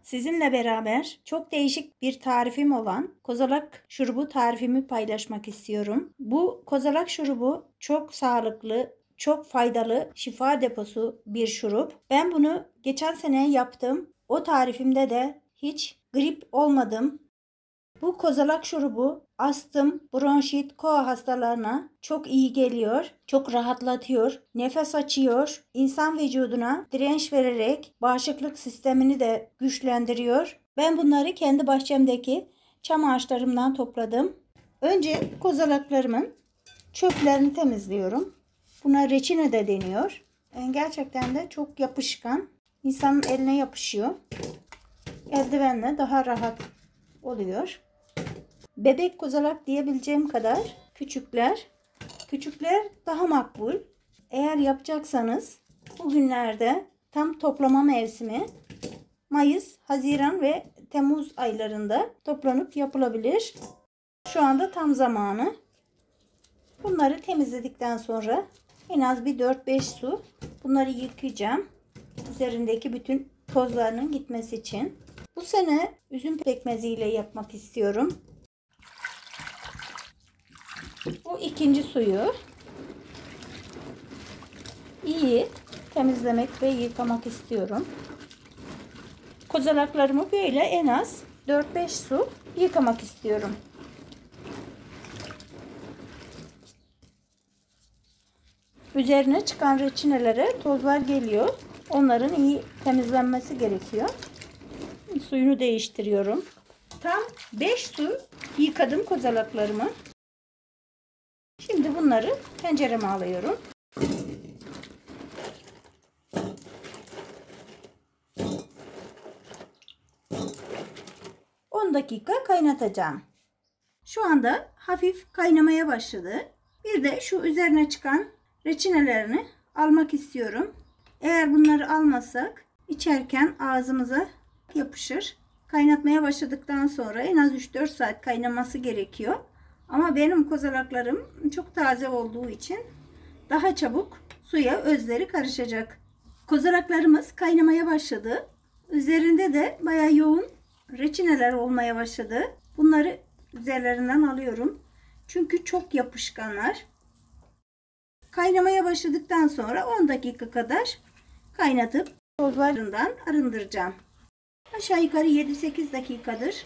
sizinle beraber çok değişik bir tarifim olan kozalak şurubu tarifimi paylaşmak istiyorum. Bu kozalak şurubu çok sağlıklı, çok faydalı, şifa deposu bir şurup. Ben bunu geçen sene yaptım. O tarifimde de hiç grip olmadım. Bu kozalak şurubu astım, bronşit, koa hastalarına çok iyi geliyor. Çok rahatlatıyor, nefes açıyor, insan vücuduna direnç vererek bağışıklık sistemini de güçlendiriyor. Ben bunları kendi bahçemdeki çam ağaçlarımdan topladım. Önce kozalaklarımın çöplerini temizliyorum. Buna reçine de deniyor. Gerçekten de çok yapışkan. İnsanın eline yapışıyor. Eldivenle daha rahat oluyor. Bebek kozalak diyebileceğim kadar küçükler. Küçükler daha makbul. Eğer yapacaksanız bugünlerde tam toplama mevsimi Mayıs, Haziran ve Temmuz aylarında toplanıp yapılabilir. Şu anda tam zamanı. Bunları temizledikten sonra en az bir 4-5 su bunları yıkayacağım. Üzerindeki bütün tozlarının gitmesi için. Bu sene üzüm pekmeziyle yapmak istiyorum. Bu ikinci suyu iyi temizlemek ve yıkamak istiyorum. Kozalaklarımı böyle en az 4-5 su yıkamak istiyorum. Üzerine çıkan reçinelere tozlar geliyor. Onların iyi temizlenmesi gerekiyor. Suyunu değiştiriyorum. Tam 5 su yıkadım kozalaklarımı. Şimdi bunları tencereme alıyorum. On dakika kaynatacağım. Şu anda hafif kaynamaya başladı. Bir de şu üzerine çıkan reçinelerini almak istiyorum. Eğer bunları almazsak içerken ağzımıza yapışır. Kaynatmaya başladıktan sonra en az 3-4 saat kaynaması gerekiyor. Ama benim kozalaklarım çok taze olduğu için daha çabuk suya özleri karışacak. Kozalaklarımız kaynamaya başladı. Üzerinde de bayağı yoğun reçineler olmaya başladı. Bunları üzerlerinden alıyorum. Çünkü çok yapışkanlar. Kaynamaya başladıktan sonra 10 dakika kadar kaynatıp tozlarından arındıracağım. Aşağı yukarı 7-8 dakikadır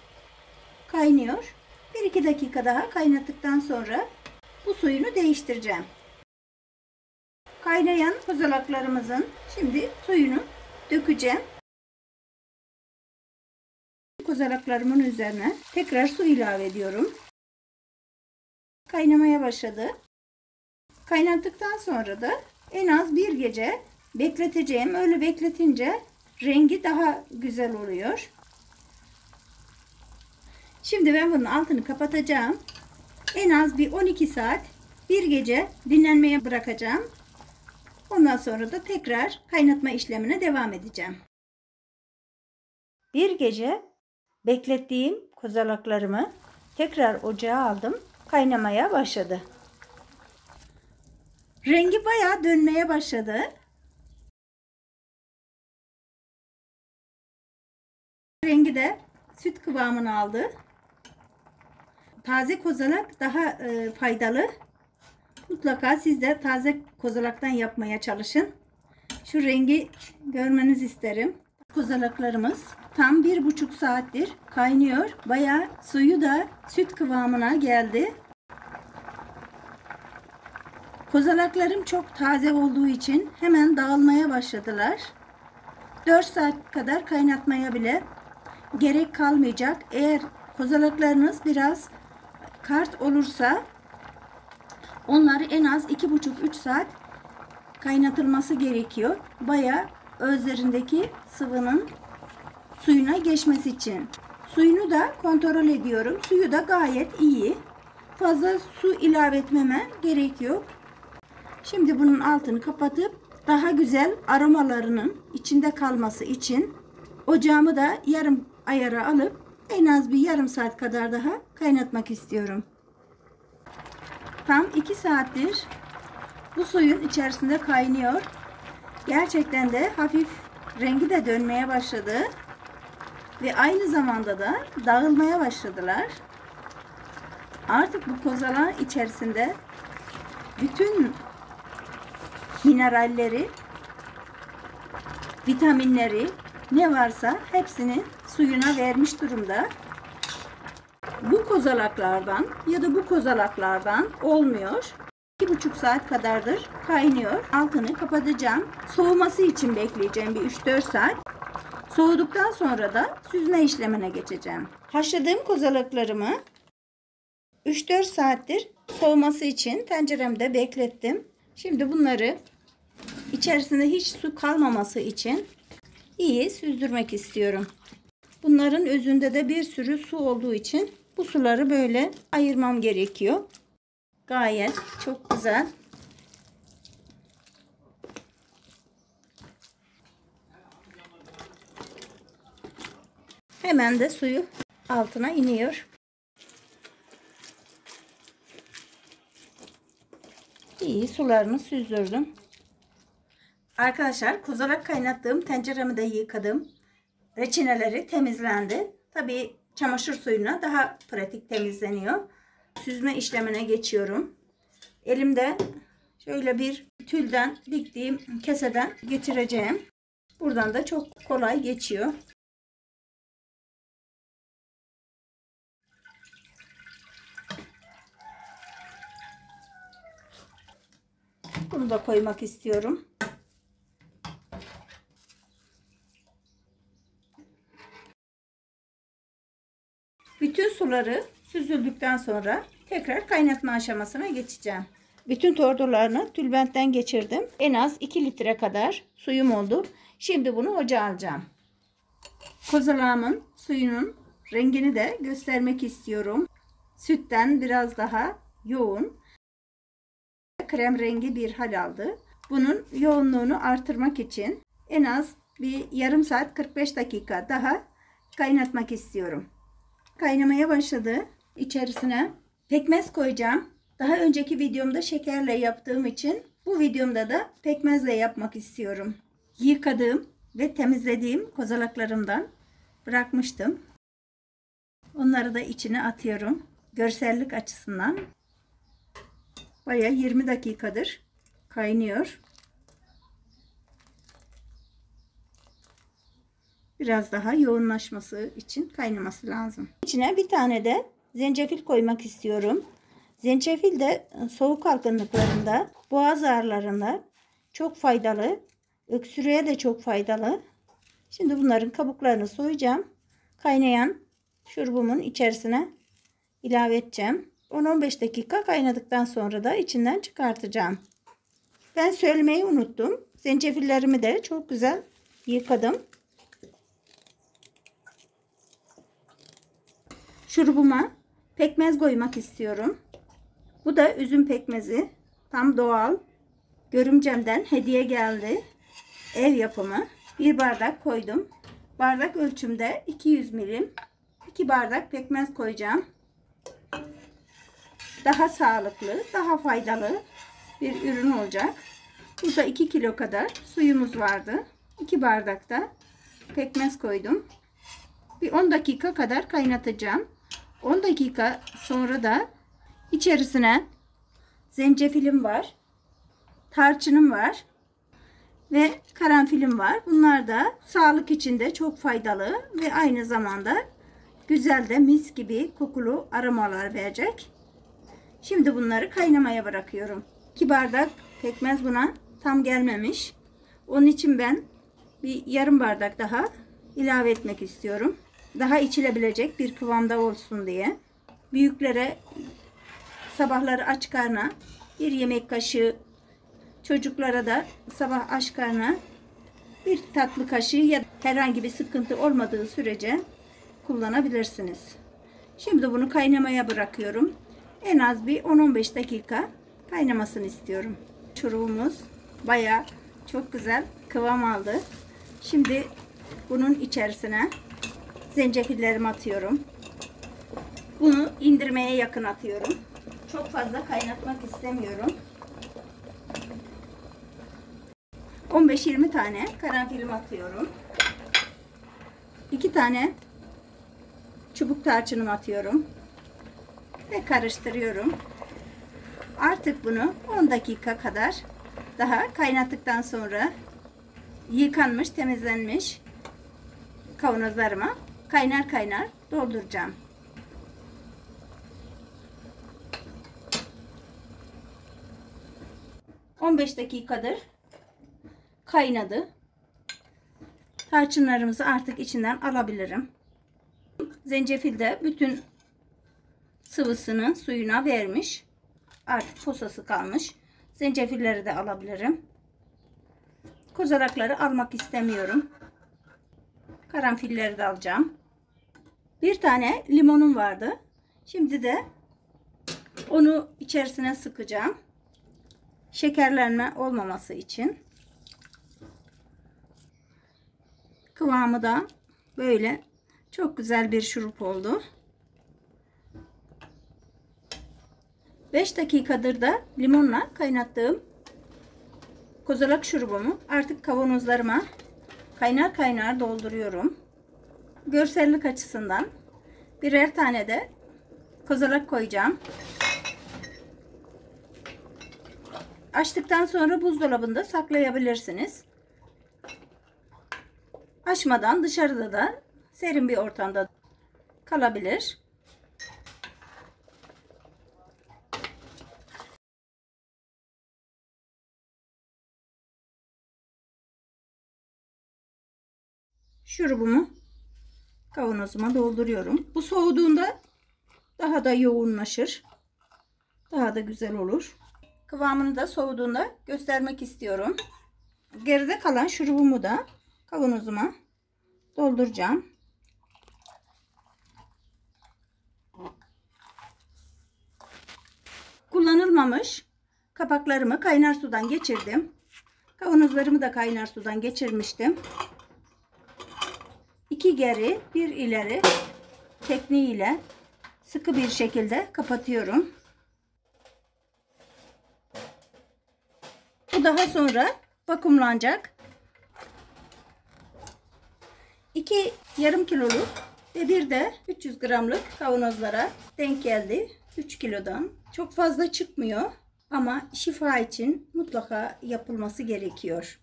kaynıyor. 1-2 dakika daha kaynattıktan sonra bu suyunu değiştireceğim. Kaynayan kozalaklarımızın şimdi suyunu dökeceğim. Kozalaklarımın üzerine tekrar su ilave ediyorum. Kaynamaya başladı. Kaynattıktan sonra da en az bir gece bekleteceğim. Öyle bekletince rengi daha güzel oluyor. Şimdi ben bunun altını kapatacağım. En az bir 12 saat bir gece dinlenmeye bırakacağım. Ondan sonra da tekrar kaynatma işlemine devam edeceğim. Bir gece beklettiğim kozalaklarımı tekrar ocağa aldım. Kaynamaya başladı. Rengi bayağı dönmeye başladı. Rengi de süt kıvamını aldı. Taze kozalak daha faydalı. Mutlaka siz de taze kozalaktan yapmaya çalışın. Şu rengi görmenizi isterim. Kozalaklarımız tam 1,5 saattir kaynıyor. Bayağı suyu da süt kıvamına geldi. Kozalaklarım çok taze olduğu için hemen dağılmaya başladılar. 4 saat kadar kaynatmaya bile gerek kalmayacak. Eğer kozalaklarınız biraz kart olursa onları en az 2,5-3 saat kaynatılması gerekiyor. Bayağı özlerindeki sıvının suyuna geçmesi için. Suyunu da kontrol ediyorum. Suyu da gayet iyi. Fazla su ilave etmeme gerek yok. Şimdi bunun altını kapatıp daha güzel aromalarının içinde kalması için ocağımı da yarım ayara alıp en az bir yarım saat kadar daha kaynatmak istiyorum. Tam 2 saattir bu suyun içerisinde kaynıyor. Gerçekten de hafif rengi de dönmeye başladı. ve aynı zamanda da dağılmaya başladılar. Artık bu kozalağın içerisinde bütün mineralleri, vitaminleri ne varsa hepsini suyuna vermiş durumda. Bu kozalaklardan ya da bu kozalaklardan olmuyor. 2,5 saat kadardır kaynıyor. Altını kapatacağım. Soğuması için bekleyeceğim bir 3-4 saat. Soğuduktan sonra da süzme işlemine geçeceğim. Haşladığım kozalaklarımı 3-4 saattir soğuması için tenceremde beklettim. Şimdi bunları içerisinde hiç su kalmaması için iyi süzdürmek istiyorum. Bunların özünde de bir sürü su olduğu için bu suları böyle ayırmam gerekiyor. Gayet çok güzel. Hemen de suyu altına iniyor. İyi sularını süzdürdüm. Arkadaşlar kozalak kaynattığım tenceremi de yıkadım. Reçineleri temizlendi. Tabii çamaşır suyuna daha pratik temizleniyor. Süzme işlemine geçiyorum. Elimde şöyle bir tülden diktiğim keseden geçireceğim. Buradan da çok kolay geçiyor. Bunu da koymak istiyorum. Bütün suları süzüldükten sonra tekrar kaynatma aşamasına geçeceğim. Bütün tortularını tülbentten geçirdim. En az 2 litre kadar suyum oldu. Şimdi bunu ocağa alacağım. Kozalağımın suyunun rengini de göstermek istiyorum. Sütten biraz daha yoğun. Krem rengi bir hal aldı. Bunun yoğunluğunu artırmak için en az bir yarım saat 45 dakika daha kaynatmak istiyorum. Kaynamaya başladı. İçerisine pekmez koyacağım. Daha önceki videomda şekerle yaptığım için bu videomda da pekmezle yapmak istiyorum. Yıkadığım ve temizlediğim kozalaklarımdan bırakmıştım. Onları da içine atıyorum. Görsellik açısından. Bayağı 20 dakikadır kaynıyor. Biraz daha yoğunlaşması için kaynaması lazım. İçine bir tane de zencefil koymak istiyorum. Zencefil de soğuk algınlıklarında, boğaz ağrılarında çok faydalı. Öksürüğe de çok faydalı. Şimdi bunların kabuklarını soyacağım. Kaynayan şurubumun içerisine ilave edeceğim. 10-15 dakika kaynadıktan sonra da içinden çıkartacağım. Ben söylemeyi unuttum. Zencefillerimi de çok güzel yıkadım. Şurubuma pekmez koymak istiyorum. Bu da üzüm pekmezi. Tam doğal. Görümcemden hediye geldi. Ev yapımı. Bir bardak koydum. Bardak ölçümde 200 milim. 2 bardak pekmez koyacağım. Daha sağlıklı, daha faydalı bir ürün olacak. Burada 2 kilo kadar suyumuz vardı. 2 bardak da pekmez koydum. Bir 10 dakika kadar kaynatacağım. 10 dakika sonra da içerisine zencefilim var, tarçınım var ve karanfilim var. Bunlar da sağlık için de çok faydalı ve aynı zamanda güzel de mis gibi kokulu aromalar verecek. Şimdi bunları kaynamaya bırakıyorum. 2 bardak pekmez buna tam gelmemiş. Onun için ben bir yarım bardak daha ilave etmek istiyorum. Daha içilebilecek bir kıvamda olsun diye. Büyüklere sabahları aç karnına bir yemek kaşığı, çocuklara da sabah aç karnına bir tatlı kaşığı ya herhangi bir sıkıntı olmadığı sürece kullanabilirsiniz. Şimdi bunu kaynamaya bırakıyorum. En az bir 10-15 dakika kaynamasını istiyorum. Şurubumuz bayağı çok güzel kıvam aldı. Şimdi bunun içerisine zencefillerimi atıyorum. Bunu indirmeye yakın atıyorum. Çok fazla kaynatmak istemiyorum. 15-20 tane karanfilim atıyorum. 2 tane çubuk tarçınımı atıyorum ve karıştırıyorum. Artık bunu 10 dakika kadar daha kaynattıktan sonra yıkanmış, temizlenmiş kavanozlarıma kaynar kaynar dolduracağım. ...15 dakikadır kaynadı. Tarçınlarımızı artık içinden alabilirim. Zencefil de bütün sıvısını suyuna vermiş. Artık posası kalmış. Zencefilleri de alabilirim. Kozalakları almak istemiyorum. Karanfilleri de alacağım. Bir tane limonum vardı. Şimdi de onu içerisine sıkacağım. Şekerlenme olmaması için. Kıvamı da böyle çok güzel bir şurup oldu. 5 dakikadır da limonla kaynattığım kozalak şurubumu artık kavanozlarıma kaynar kaynar dolduruyorum. Görsellik açısından birer tane de kozalak koyacağım. Açtıktan sonra buzdolabında saklayabilirsiniz. Açmadan dışarıda da serin bir ortamda kalabilir. Şurubumu kavanozuma dolduruyorum. Bu soğuduğunda daha da yoğunlaşır. Daha da güzel olur. Kıvamını da soğuduğunda göstermek istiyorum. Geride kalan şurubumu da kavanozuma dolduracağım. Kullanılmamış kapaklarımı kaynar sudan geçirdim. Kavanozlarımı da kaynar sudan geçirmiştim. 2 geri 1 ileri tekniğiyle sıkı bir şekilde kapatıyorum. Bu daha sonra vakumlanacak. 2 yarım kiloluk ve bir de 300 gramlık kavanozlara denk geldi. 3 kilodan. Çok fazla çıkmıyor ama şifa için mutlaka yapılması gerekiyor.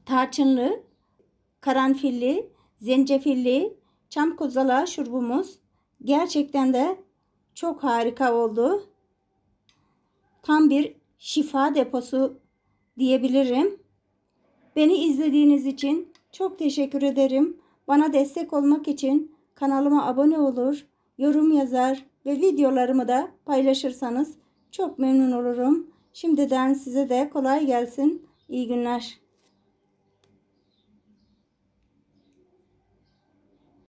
Tarçınlı, karanfilli, zencefilli çam kozalağı şurubumuz gerçekten de çok harika oldu. Tam bir şifa deposu diyebilirim. Beni izlediğiniz için çok teşekkür ederim. Bana destek olmak için kanalıma abone olur, yorum yazar ve videolarımı da paylaşırsanız çok memnun olurum. Şimdiden size de kolay gelsin. İyi günler.